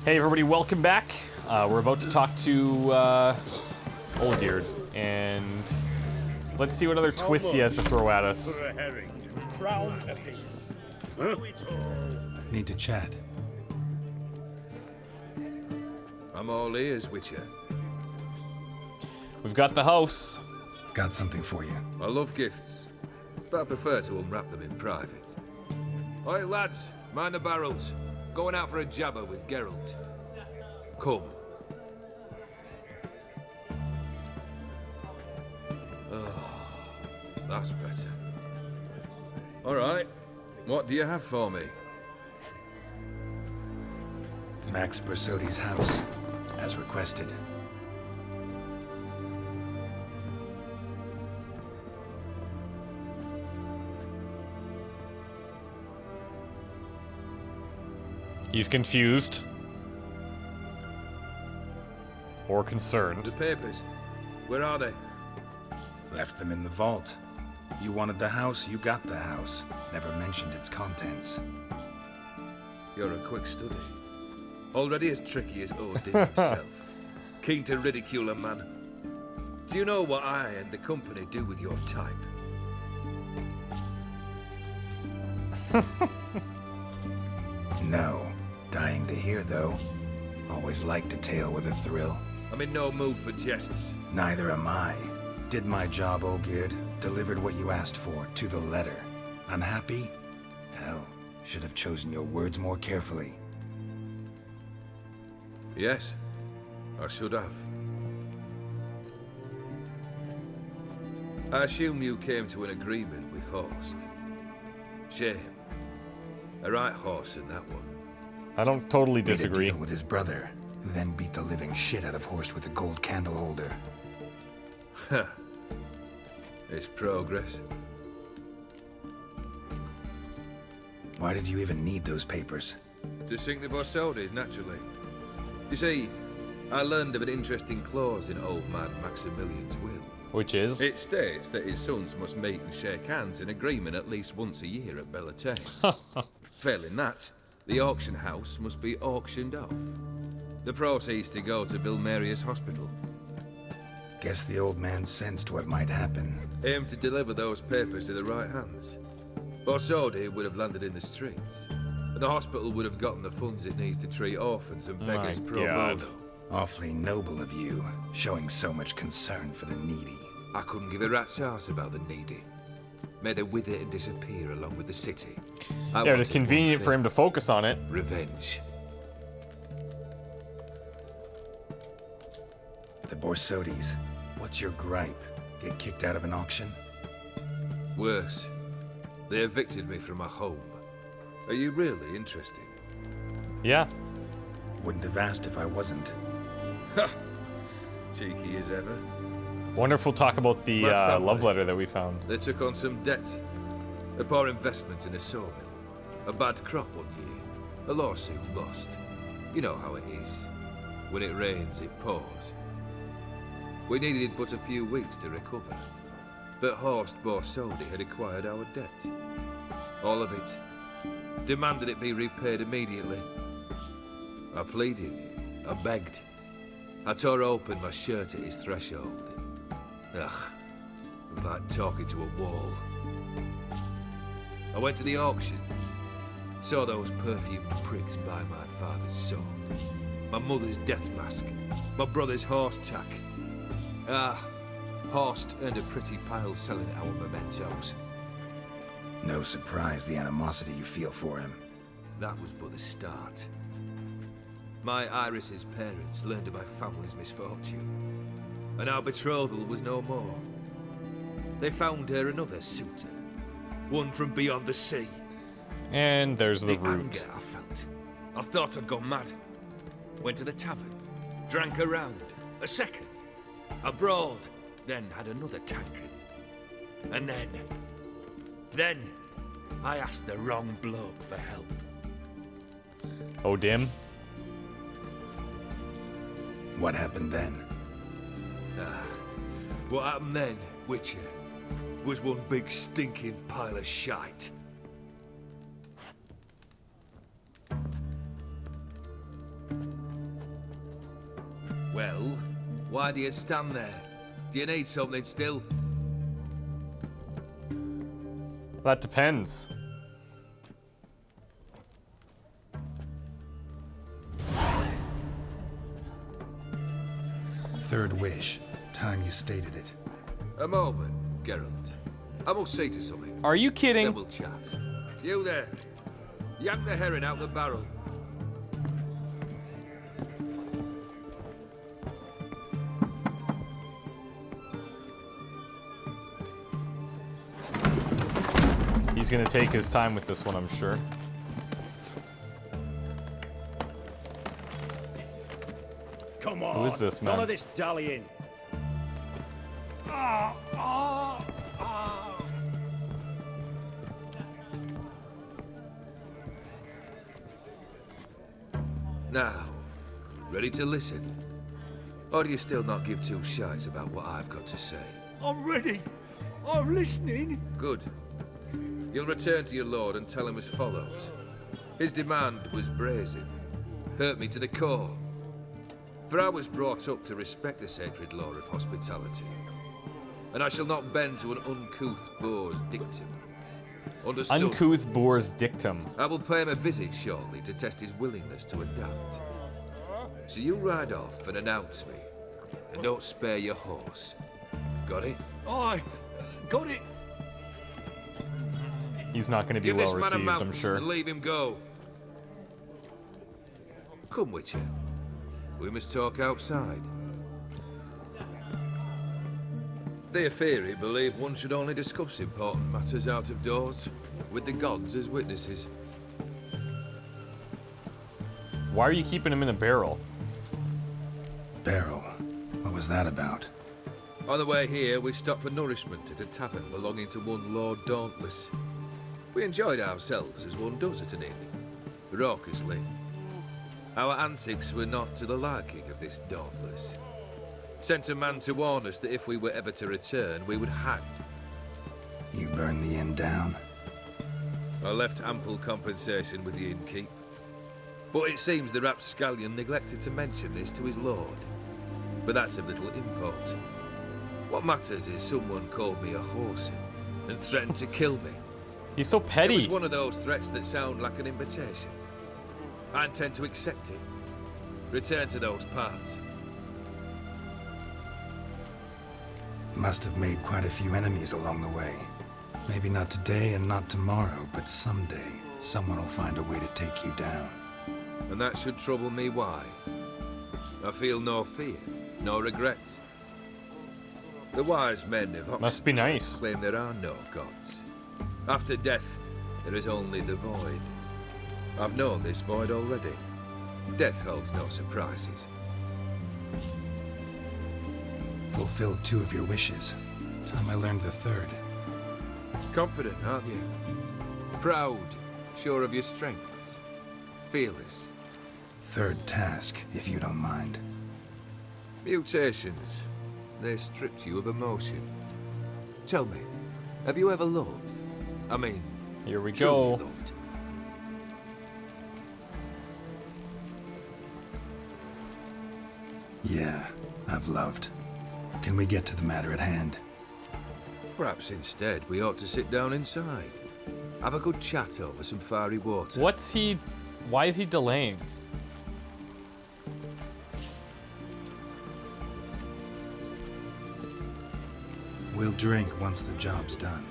Hey everybody, welcome back. We're about to talk to Olgierd, and let's see what other twists he has to throw at us. Need to chat. I'm all ears, Witcher. We've got the house. Got something for you. I love gifts, but I prefer to unwrap them in private. Oi, lads, mind the barrels. Going out for a jabber with Geralt. Come. Oh, that's better. All right, what do you have for me? Max Bersodi's house, as requested. He's confused. Or concerned. The papers, where are they? Left them in the vault. You wanted the house, you got the house. Never mentioned its contents. You're a quick study. Already as tricky as Odin himself. Keen to ridicule a man. Do you know what I and the company do with your type? No. Dying to hear, though. Always liked a tale with a thrill. I'm in no mood for jests. Neither am I. Did my job, Olgierd. Delivered what you asked for, to the letter. Unhappy? Hell, should have chosen your words more carefully. Yes, I should have. I assume you came to an agreement with Horst. Shame. A right horse in that one. I don't totally Made a disagree. deal with his brother, who then beat the living shit out of Horst with a gold candle holder. Huh. It's progress. Why did you even need those papers? To sink the Borsodis, naturally. You see, I learned of an interesting clause in old man Maximilian's will. Which is? It states that his sons must meet and shake hands in agreement at least once a year at Bellatane. Failing that, the auction house must be auctioned off. The proceeds to go to Vilmeria's hospital. Guess the old man sensed what might happen. Aim to deliver those papers to the right hands. Borsodi would have landed in the streets, and the hospital would have gotten the funds it needs to treat orphans and beggars My pro God. bono. Awfully noble of you, showing so much concern for the needy. I couldn't give a rat's ass about the needy. Made her wither and disappear along with the city. Yeah, it's convenient for him to focus on it. Revenge. The Borsodis, what's your gripe? Get kicked out of an auction? Worse. They evicted me from my home. Are you really interested? Yeah. Wouldn't have asked if I wasn't. Ha! Cheeky as ever. Wonder if we'll talk about the My family. love letter that we found. They took on some debt. A poor investment in a sawmill. A bad crop one year. A lawsuit lost. You know how it is. When it rains, it pours. We needed but a few weeks to recover. But Horst Borsodi had acquired our debt. All of it. Demanded it be repaid immediately. I pleaded. I begged. I tore open my shirt at his threshold. Ugh. It was like talking to a wall. I went to the auction. Saw those perfumed prigs buy my father's sword. My mother's death mask. My brother's horse tack. Ah, Horst earned a pretty pile selling our mementos. No surprise the animosity you feel for him. That was but the start. My Iris's parents learned of my family's misfortune, and our betrothal was no more. They found her another suitor, one from beyond the sea. And there's the anger root. I felt. I thought I'd gone mad. Went to the tavern, drank a round, a second, abroad, then had another tankard. And then, I asked the wrong bloke for help. Odin. What happened then? What happened then, Witcher, was one big stinking pile of shite. Well, why do you stand there? Do you need something still? That depends. Third wish. Time you stated it. A moment, Geralt. I must see to something. Are you kidding? Then we'll chat. You there. Yank the herring out the barrel. He's gonna take his time with this one, I'm sure. Come on. Who is this man? None of this dallying. Now, ready to listen? Or do you still not give two shites about what I've got to say? I'm ready. I'm listening. Good. You'll return to your lord and tell him as follows. His demand was brazen. Hurt me to the core. For I was brought up to respect the sacred law of hospitality. And I shall not bend to an uncouth boor's dictum. Understood? Uncouth boar's dictum. I will pay him a visit shortly to test his willingness to adapt. So you ride off and announce me. And don't spare your horse. Got it? I got it. He's not gonna be Give well this man a received, mount I'm sure. and leave him go. Come, Witcher. We must talk outside. The Aetheri believe one should only discuss important matters out of doors, with the gods as witnesses. Why are you keeping him in a barrel? Barrel. What was that about? On the way here, we stopped for nourishment at a tavern belonging to one Lord Dauntless. We enjoyed ourselves as one does at an inn, raucously. Our antics were not to the liking of this Dauntless. Sent a man to warn us that if we were ever to return, we would hang. You burned the inn down? I left ample compensation with the innkeep. But it seems the rapscallion neglected to mention this to his lord. But that's of little import. What matters is someone called me a whoreson and threatened to kill me. He's so It petty. was one of those threats that sound like an invitation. I intend to accept it. Return to those parts. Must have made quite a few enemies along the way. Maybe not today and not tomorrow, but someday, someone will find a way to take you down. And that should trouble me why. I feel no fear, no regrets. The wise men of Oxford Must be nice. claim there are no gods. After death, there is only the void. I've known this void already. Death holds no surprises. Fulfilled 2 of your wishes. Time I learned the 3rd. Confident, aren't you? Proud, sure of your strengths. Fearless. 3rd task, if you don't mind. Mutations. They stripped you of emotion. Tell me, have you ever loved? I mean, Here we truly go. loved? Yeah, I've loved. Can we get to the matter at hand? Perhaps instead we ought to sit down inside. Have a good chat over some fiery water. What's he... Why is he delaying? We'll drink once the job's done.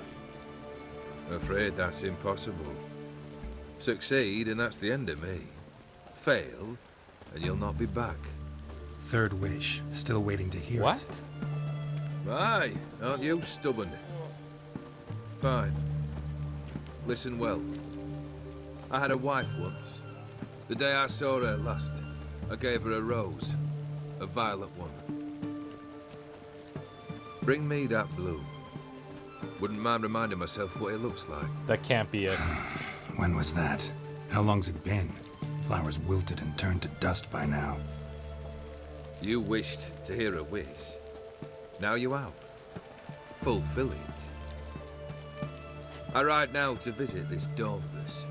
Afraid that's impossible. Succeed and that's the end of me. Fail and you'll not be back. 3rd wish, still waiting to hear What? it. Aye, aren't you stubborn? Fine. Listen well. I had a wife once. The day I saw her last, I gave her a rose. A violet one. Bring me that bloom. Wouldn't mind reminding myself what it looks like. That can't be it. When was that? How long's it been? Flowers wilted and turned to dust by now. You wished to hear a wish. Now you have. Fulfill it. I ride now to visit this Dauntless,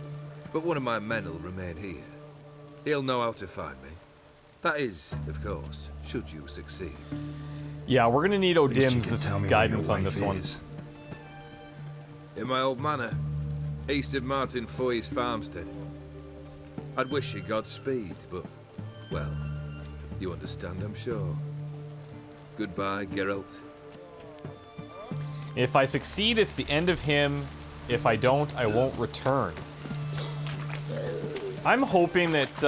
but one of my men will remain here. He'll know how to find me. That is, of course, should you succeed. Yeah, we're gonna need At least you Odim's can tell me where guidance your on wife this one. is. In my old manor, east of Martin Foy's farmstead. I'd wish you Godspeed, but, well, you understand, I'm sure. Goodbye, Geralt. If I succeed, it's the end of him. If I don't, I won't return. I'm hoping that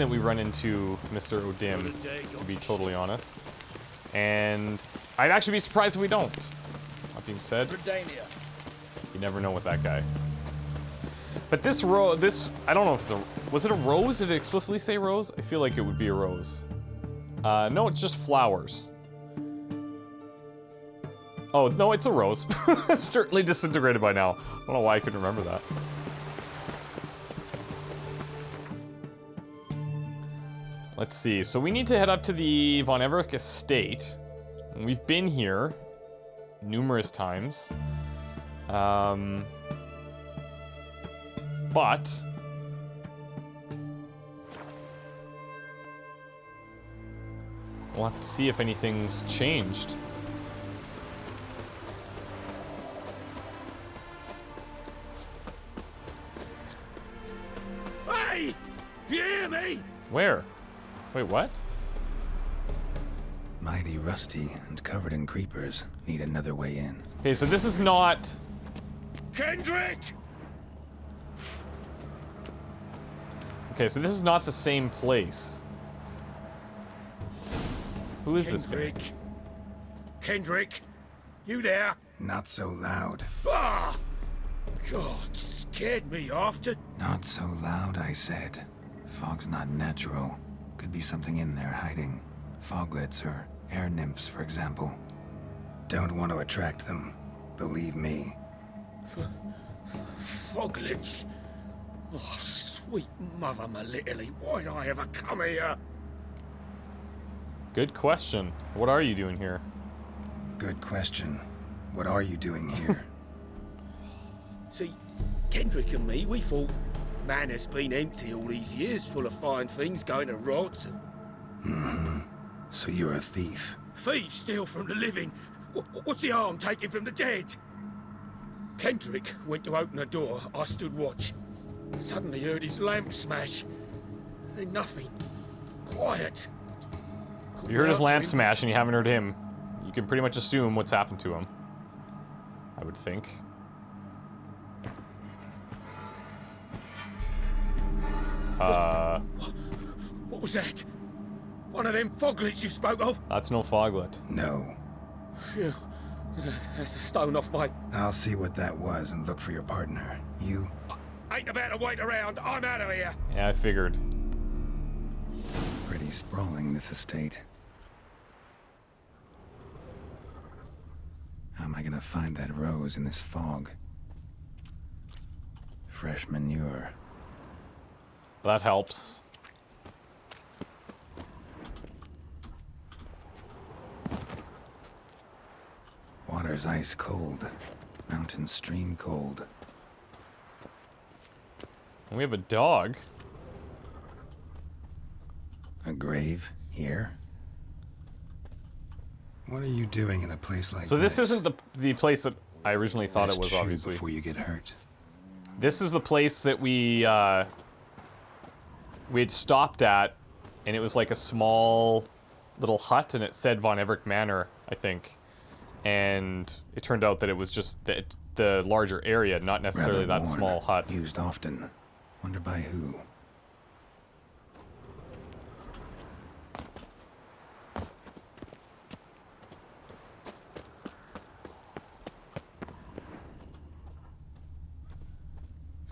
we run into Mr. Odim, to be totally honest. And I'd actually be surprised if we don't. That being said, you never know with that guy. But this I don't know if it's was it a rose? Did it explicitly say rose? I feel like it would be a rose. No, it's just flowers. Oh, no, it's a rose. It's certainly disintegrated by now. I don't know why I couldn't remember that. Let's see. So we need to head up to the Von Everett estate. And we've been here numerous times. But we'll have to see if anything's changed. Hey! Do you hear me? Where? Wait, what? Mighty rusty and covered in creepers. Need another way in. Okay, so this is not... Kendrick! Okay, so this is not the same place. Who is this guy? Kendrick. Kendrick, you there? Not so loud. Ah! God, scared me after. Not so loud, I said. Fog's not natural. Could be something in there hiding. Foglets or air nymphs, for example. Don't want to attract them. Believe me. Foglets. Oh, sweet mother, my little, why'd I ever come here? Good question. What are you doing here? Good question. What are you doing here? See, Kendrick and me, we thought manor's been empty all these years, full of fine things going to rot. So you're a thief. Thieves steal from the living. What's the harm taking from the dead? Kendrick went to open the door. I stood watch. Suddenly heard his lamp smash. Then nothing. Quiet. You heard his Couldn't lamp help him. smash and you haven't heard him. You can pretty much assume what's happened to him. I would think. What was that? One of them foglets you spoke of? That's no foglet. No. Phew. That's a stone off my... I'll see what that was and look for your partner. You? Ain't about to wait around. I'm out of here. Yeah, I figured. Pretty sprawling, this estate. How am I gonna find that rose in this fog? Fresh manure. That helps. Water's ice cold. Mountain stream cold. And we have a dog. A grave here? What are you doing in a place like So this isn't the place that I originally thought it Best was, chew obviously. before you get hurt. This is the place that we had stopped at, and it was like a small little hut, and it said Von Everett Manor, I think. And it turned out that it was just the larger area, not necessarily Rather that worn, small hut. Used often. Wonder by who.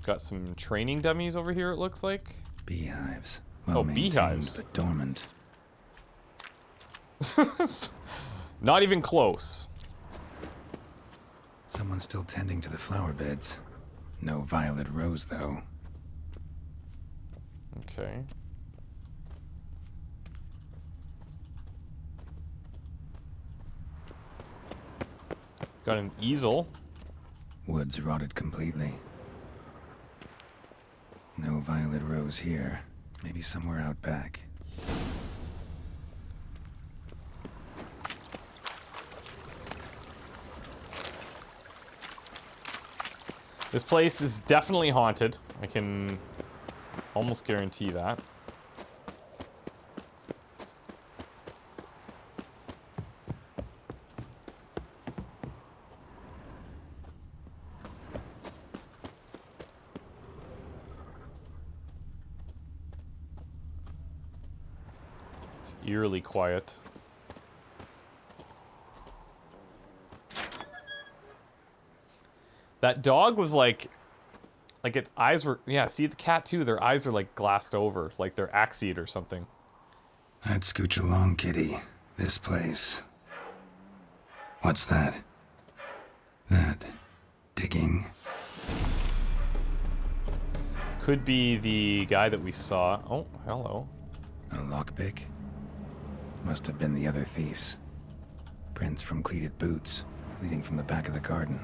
Got some training dummies over here, it looks like. Beehives. Oh, Well-maintained, beehives. but dormant. Not even close. Someone's still tending to the flower beds. No violet rose, though. Okay. Got an easel. Woods rotted completely. No violet rose here. Maybe somewhere out back. This place is definitely haunted. I can almost guarantee that. It's eerily quiet. That dog was like its eyes were, yeah, see the cat too, their eyes are like glassed over, like they're axied or something. I'd scooch along, kitty. This place. What's that? That digging? Could be the guy that we saw. Oh, hello. A lockpick? Must have been the other thieves. Prints from cleated boots, leading from the back of the garden.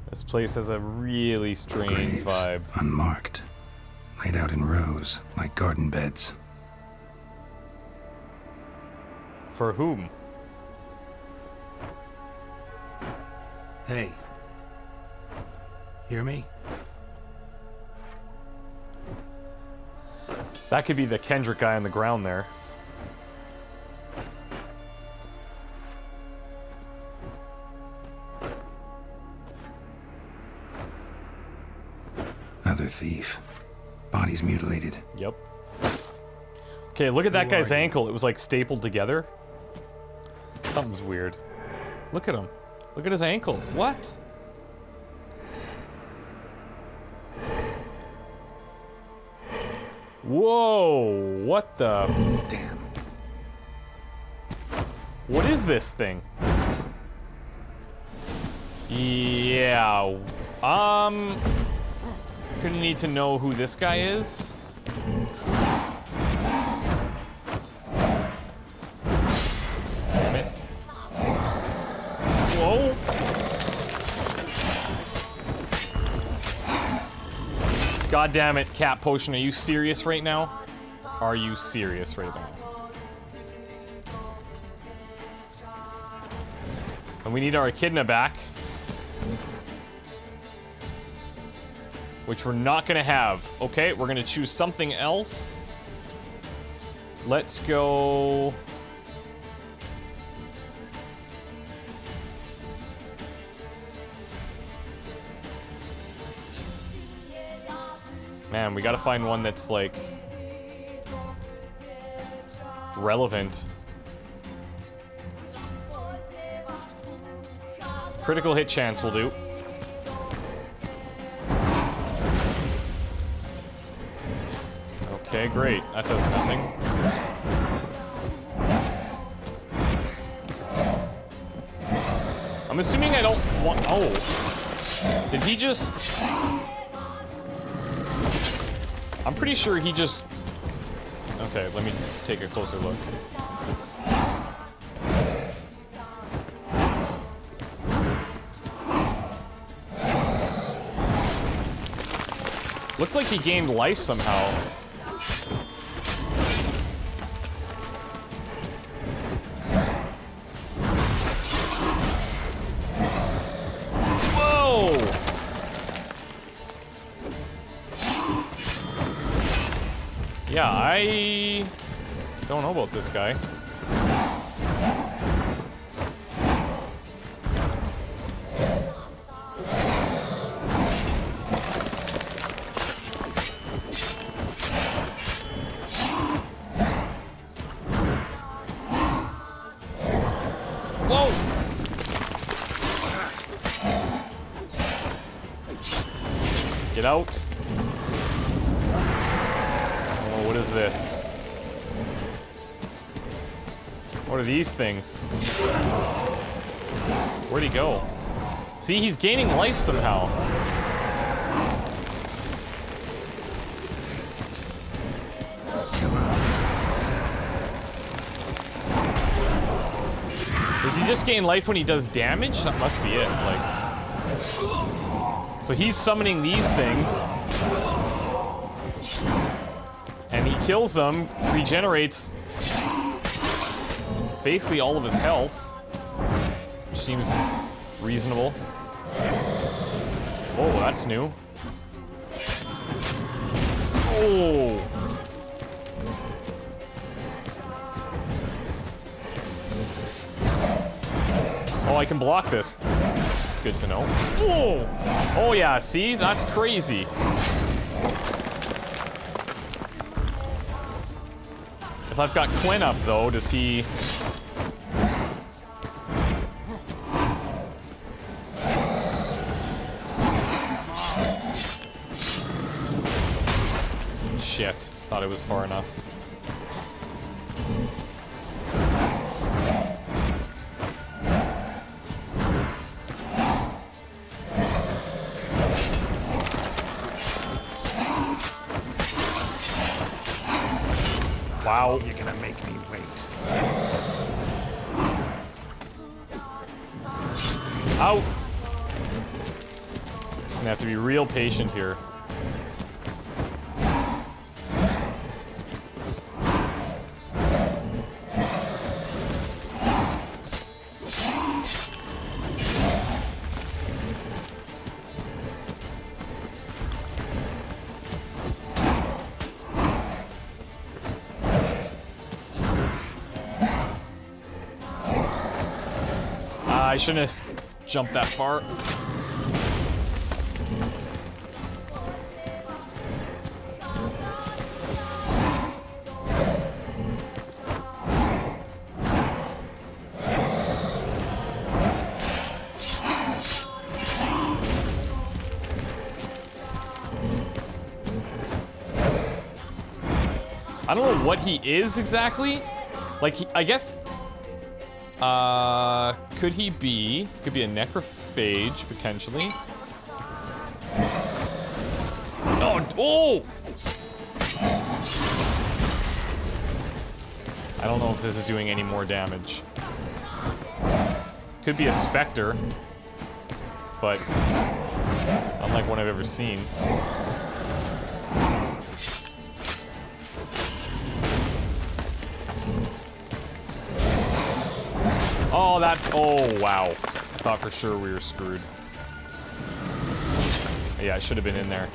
This place has a really strange Graves, vibe. unmarked. Laid out in rows, like garden beds. For whom? Hey. Hear me? That could be the Kendrick guy on the ground there. Another thief. Body's mutilated. Yep. Okay, look at that Who guy's are you? ankle. It was like stapled together. Something's weird. Look at him. Look at his ankles. What? Whoa! What the? Damn. What is this thing? Yeah. Gonna need to know who this guy is. Damn it. Whoa. God damn it, Cat Potion, are you serious right now? Are you serious right now? And we need our echidna back. Which we're not gonna have. Okay, we're gonna choose something else. Let's go... Man, we gotta find one that's, like... relevant. Critical hit chance will do. Okay, great. That does nothing. I'm assuming I don't want... Oh. Did he just... I'm pretty sure he just... Okay, let me take a closer look. Looked like he gained life somehow. Whoa! Yeah, I don't know about this guy. Whoa! Get out. Oh, what is this? What are these things? Where'd he go? See, he's gaining life somehow. Does he just gain life when he does damage? That must be it, like... So he's summoning these things. And he kills them, regenerates basically all of his health. Which seems reasonable. Oh, that's new. Oh! Oh, I can block this. It's good to know. Oh! Oh yeah, see? That's crazy. If I've got Quinn up, though, does he... Shit. Thought it was far enough. Wow. You're gonna make me wait. Out. Gonna have to be real patient here. I shouldn't have jumped that far. I don't know what he is exactly. Like, I guess... could he be? Could be a necrophage, potentially. Oh! Oh! I don't know if this is doing any more damage. Could be a specter. But... unlike one I've ever seen. Oh, that... oh, wow. I thought for sure we were screwed. Yeah, I should have been in there.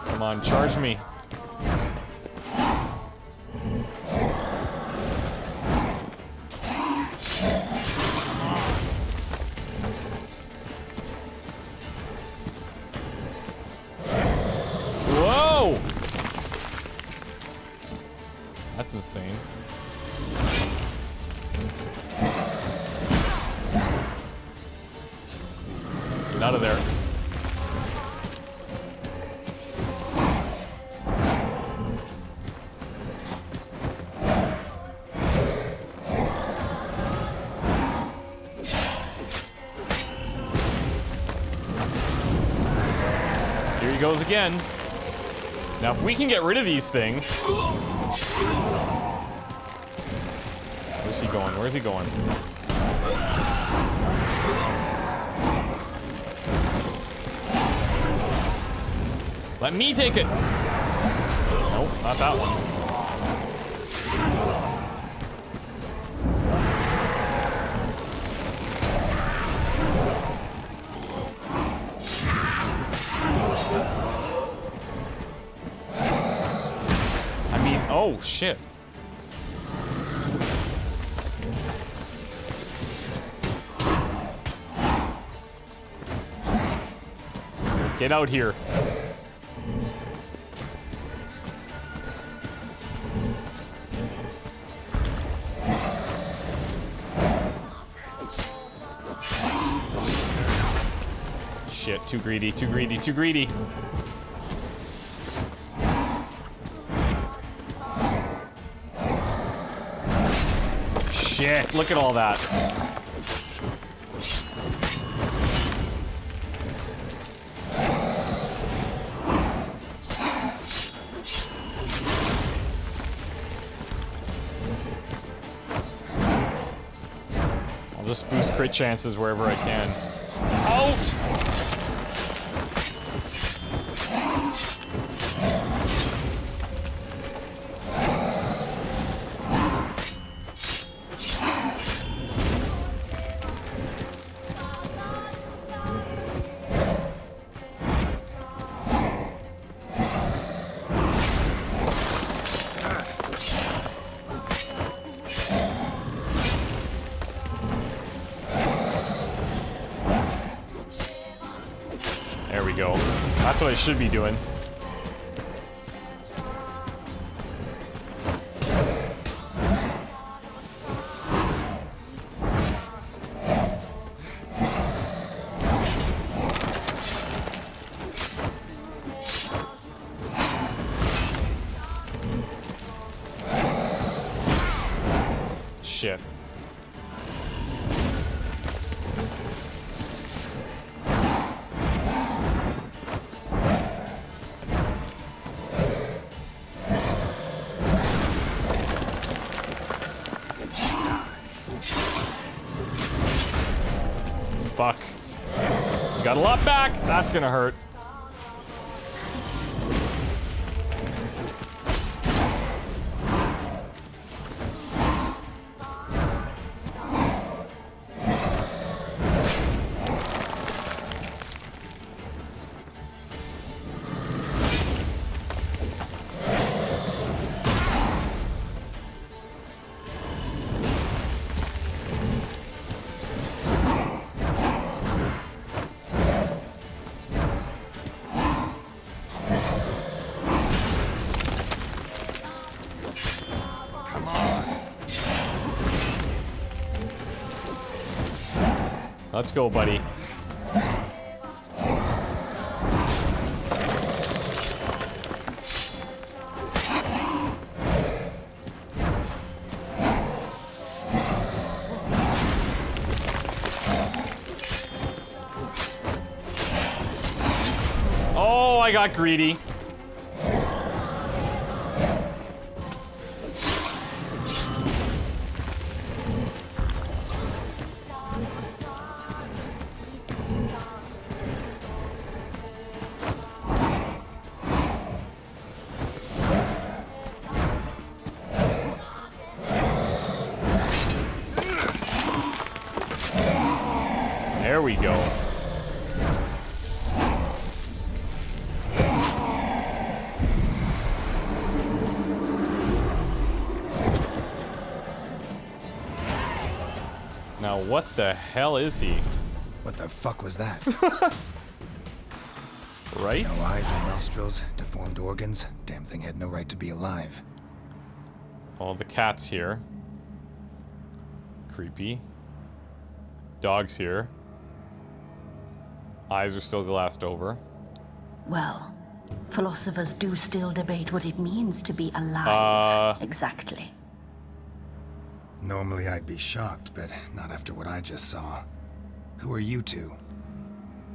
Come on, charge me. That's insane. Get out of there. Here he goes again. Now, if we can get rid of these things... Where's he going? Where's he going? Let me take it! Nope, not that one. I mean, oh shit. Get out here. shit. Too greedy, too greedy, too greedy. Shit, look at all that. I'll just boost crit chances wherever I can. Out! There we go. That's what I should be doing. Shit. Fuck. We got a lot back. That's gonna hurt. Let's go, buddy. Oh, I got greedy. There we go. Now what the hell is he? What the fuck was that? Right? No eyes or nostrils, deformed organs. Damn thing had no right to be alive. All the cats here. Creepy. Dog's here. Eyes are still glassed over. Well, philosophers do still debate what it means to be alive. Exactly. Normally I'd be shocked, but not after what I just saw. Who are you two?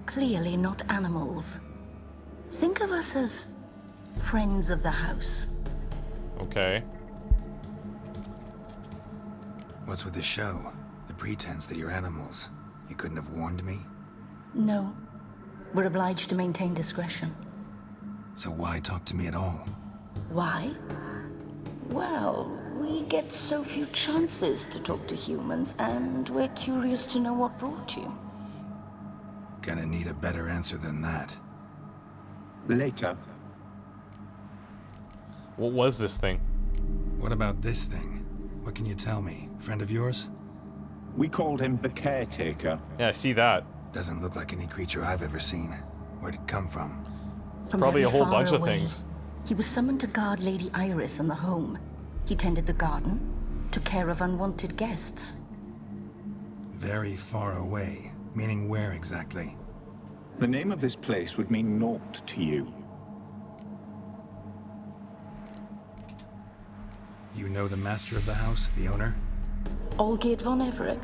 Clearly not animals. Think of us as friends of the house. Okay. What's with the show? The pretense that you're animals. You couldn't have warned me? No. We're obliged to maintain discretion. So why talk to me at all? Why? Well, we get so few chances to talk to humans, and we're curious to know what brought you. Gonna need a better answer than that. Later. What was this thing? What about this thing? What can you tell me? Friend of yours? We called him the Caretaker. Yeah, I see that. Doesn't look like any creature I've ever seen. Where'd it come from? From Probably a very whole far bunch of away. things. He was summoned to guard Lady Iris and the home. He tended the garden, took care of unwanted guests. Very far away. Meaning where exactly? The name of this place would mean naught to you. You know the master of the house, the owner? Olgierd von Everec?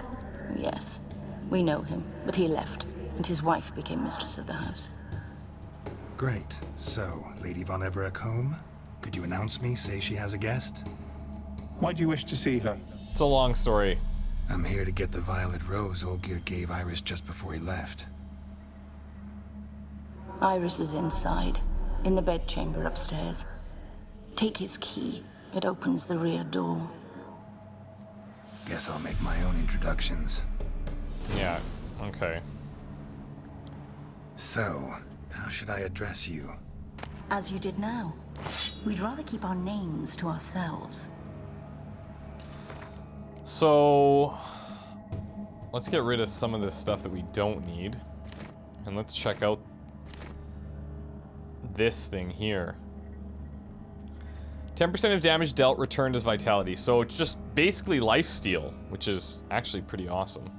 Yes. We know him, but he left, and his wife became mistress of the house. Great. So, Lady von Everec home? Could you announce me, say she has a guest? Why do you wish to see her? It's a long story. I'm here to get the violet rose Olgierd gave Iris just before he left. Iris is inside, in the bedchamber upstairs. Take his key. It opens the rear door. Guess I'll make my own introductions. Yeah, okay. So, how should I address you? As you did now. We'd rather keep our names to ourselves. So, let's get rid of some of this stuff that we don't need. And let's check out this thing here. 10% of damage dealt returned as vitality. So it's just basically lifesteal, which is actually pretty awesome.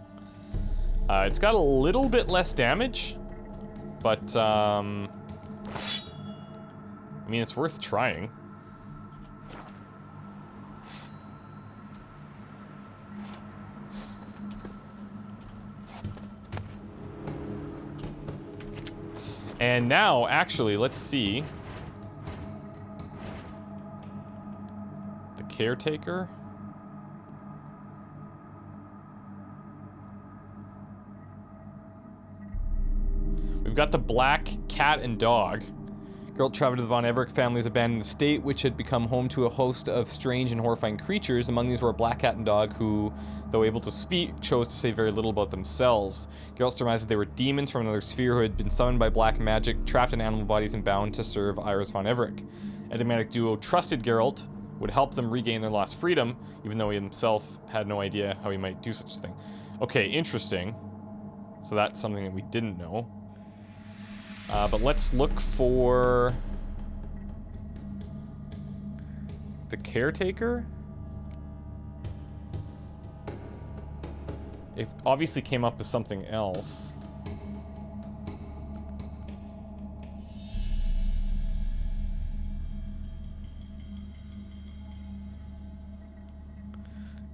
It's got a little bit less damage, but I mean, it's worth trying. And now, actually, let's see. The Caretaker. We've got the black cat and dog. Girl traveled to the Von Everec family's abandoned estate, which had become home to a host of strange and horrifying creatures. Among these were a black cat and dog who, though able to speak, chose to say very little about themselves. Geralt surmised that they were demons from another sphere who had been summoned by black magic, trapped in animal bodies, and bound to serve Iris Von Everec. Enigmatic duo trusted Geralt would help them regain their lost freedom, even though he himself had no idea how he might do such a thing. Okay, interesting. So that's something that we didn't know. But let's look for the Caretaker. It obviously came up as something else.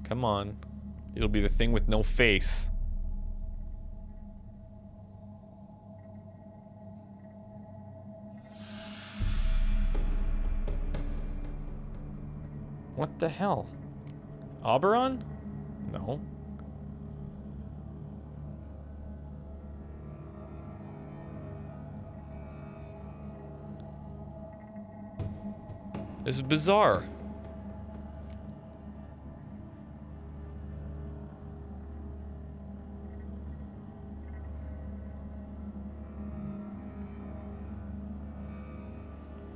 Come on. It'll be the thing with no face. What the hell? Oberon? No. This is bizarre.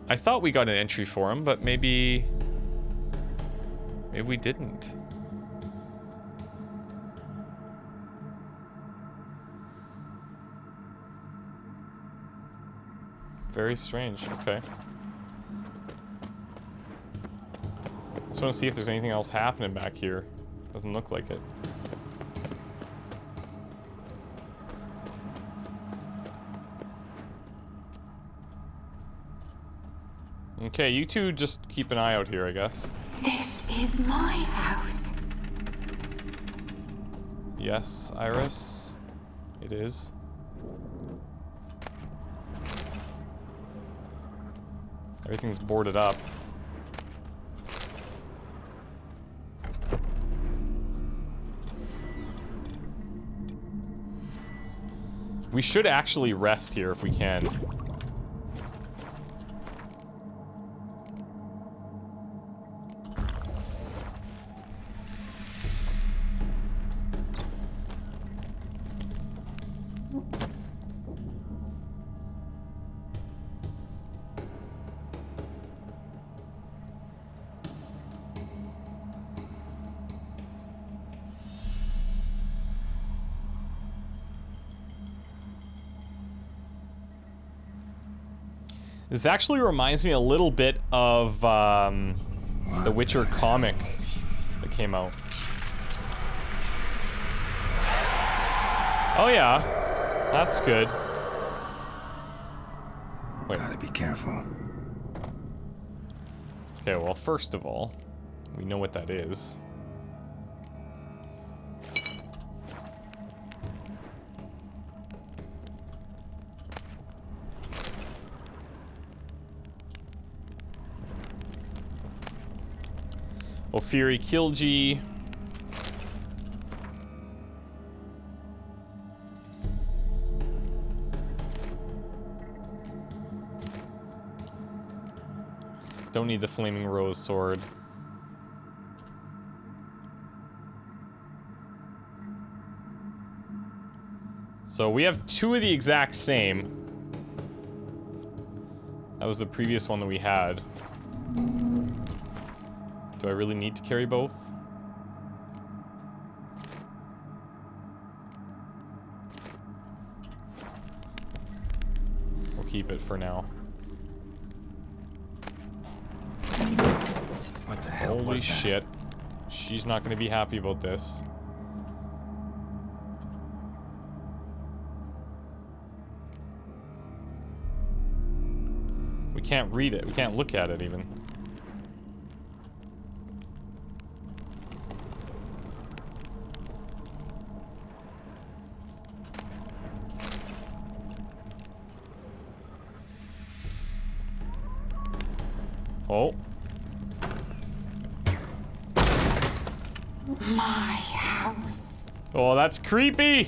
I thought we got an entry for him, but maybe we didn't. Very strange. Okay. Just want to see if there's anything else happening back here. Doesn't look like it. Okay, you two just keep an eye out here, I guess. This is my house. Yes, Iris. It is. Everything's boarded up. We should actually rest here if we can. This actually reminds me a little bit of the Witcher comic that came out. Oh yeah, that's good. Wait. Gotta be careful. Okay, well, first of all, we know what that is. Ophiri Kilji. Don't need the Flaming Rose sword. So we have two of the exact same. That was the previous one that we had. Do I really need to carry both? We'll keep it for now. What the hell Holy was that? shit. She's not gonna be happy about this. We can't read it. We can't look at it even. Oh. My house. Oh, that's creepy!